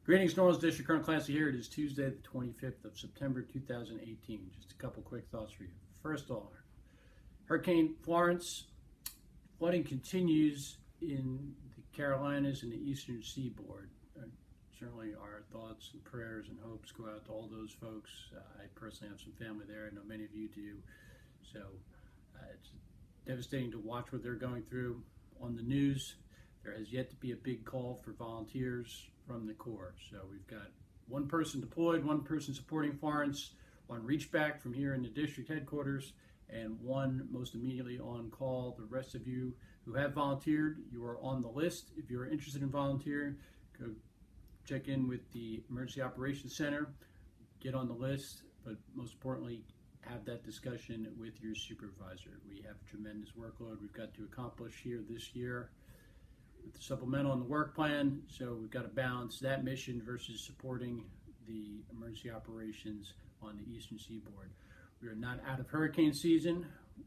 Greetings, Norris District Current Class here. It is Tuesday, the 25th of September, 2018. Just a couple quick thoughts for you. First of all, Hurricane Florence flooding continues in the Carolinas and the Eastern Seaboard. Certainly our thoughts and prayers and hopes go out to all those folks. I personally have some family there. I know many of you do. So it's devastating to watch what they're going through on the news. There has yet to be a big call for volunteers from the Corps. So we've got one person deployed, one person supporting Florence, one reach back from here in the district headquarters, and one most immediately on call. The rest of you who have volunteered, you are on the list. If you're interested in volunteering, go check in with the Emergency Operations Center, get on the list, but most importantly, have that discussion with your supervisor. We have a tremendous workload we've got to accomplish here this year with the supplemental and the work plan, so we've got to balance that mission versus supporting the emergency operations on the Eastern Seaboard. We are not out of hurricane season.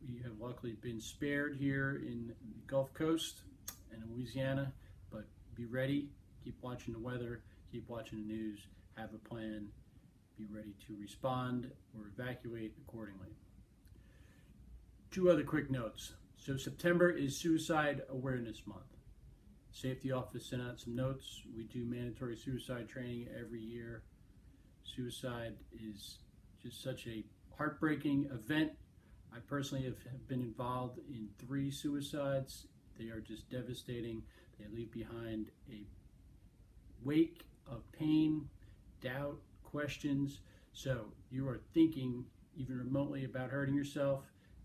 We have luckily been spared here in the Gulf Coast and in Louisiana, but be ready, keep watching the weather, keep watching the news, have a plan, be ready to respond or evacuate accordingly. Two other quick notes. So September is Suicide Awareness Month. Safety Office sent out some notes. We do mandatory suicide training every year. Suicide is just such a heartbreaking event. I personally have been involved in 3 suicides. They are just devastating. They leave behind a wake of pain, doubt, questions. So you are thinking even remotely about hurting yourself,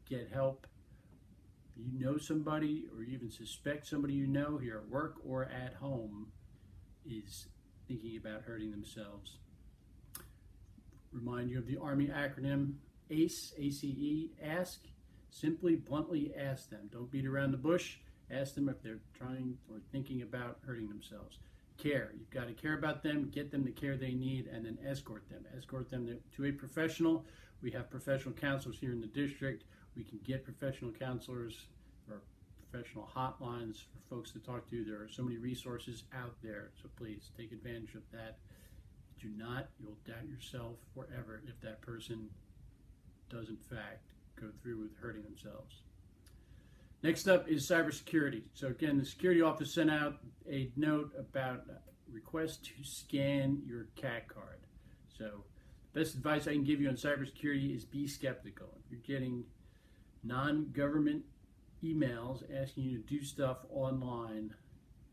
get help. You know somebody or you even suspect somebody you know here at work or at home is thinking about hurting themselves. Remind you of the Army acronym ACE, A-C-E, ask. Simply, bluntly ask them. Don't beat around the bush. Ask them if they're trying or thinking about hurting themselves. Care. You've got to care about them, get them the care they need, and then escort them. Escort them to a professional. We have professional counselors here in the district. We can get professional counselors or professional hotlines for folks to talk to. There are so many resources out there, so please take advantage of that. Do not, you'll doubt yourself forever if that person does in fact go through with hurting themselves. Next up is cybersecurity. So again, the security office sent out a note about request to scan your CAT card. So the best advice I can give you on cybersecurity is be skeptical. If you're getting non-government emails asking you to do stuff online,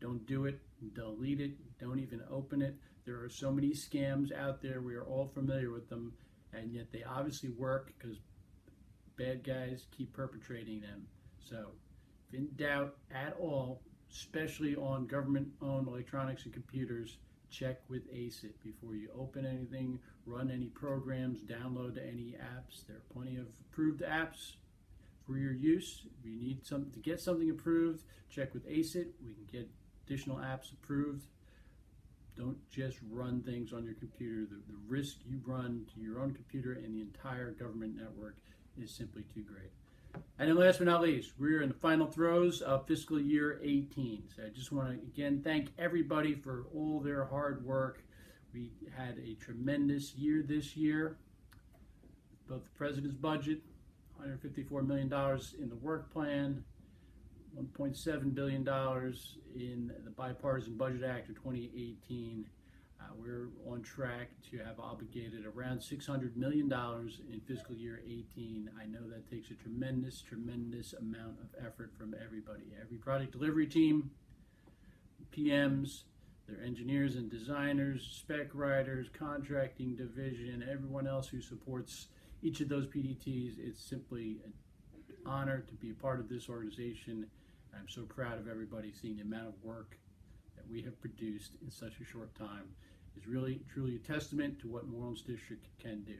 don't do it, delete it, don't even open it. There are so many scams out there, we are all familiar with them, and yet they obviously work because bad guys keep perpetrating them. So if in doubt at all, especially on government-owned electronics and computers, check with ACIT before you open anything, run any programs, download any apps. There are plenty of approved apps for your use. If you need to get something approved, check with ACIT. We can get additional apps approved. Don't just run things on your computer. The risk you run to your own computer and the entire government network is simply too great. And then last but not least, we're in the final throes of fiscal year 18. So I just want to again thank everybody for all their hard work. We had a tremendous year this year. Both the president's budget, $154 million in the work plan, $1.7 billion in the Bipartisan Budget Act of 2018. We're on track to have obligated around $600 million in fiscal year 18. I know that takes a tremendous, tremendous amount of effort from everybody. Every product delivery team, PMs, their engineers and designers, spec writers, contracting division, everyone else who supports each of those PDTs. It's simply an honor to be a part of this organization. I'm so proud of everybody seeing the amount of work that we have produced in such a short time. Is really, truly a testament to what New Orleans District can do.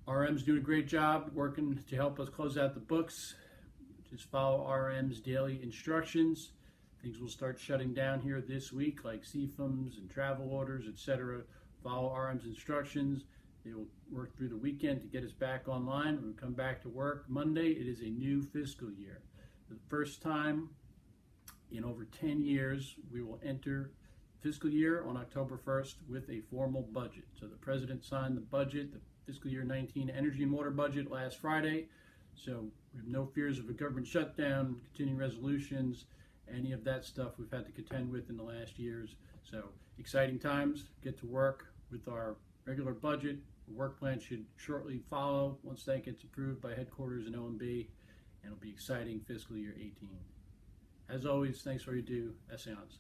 RM's doing a great job working to help us close out the books. Just follow RM's daily instructions. Things will start shutting down here this week, like CFMs and travel orders, etc. Follow RM's instructions. They will work through the weekend to get us back online. When we come back to work Monday, it is a new fiscal year. For the first time in over 10 years, we will enter fiscal year on October 1st with a formal budget. So the president signed the budget, the fiscal year 19 energy and water budget last Friday. So we have no fears of a government shutdown, continuing resolutions, any of that stuff we've had to contend with in the last years. So exciting times, get to work with our regular budget. The work plan should shortly follow once that gets approved by headquarters and OMB, and it'll be exciting fiscal year 18. As always, thanks for your do. Essence.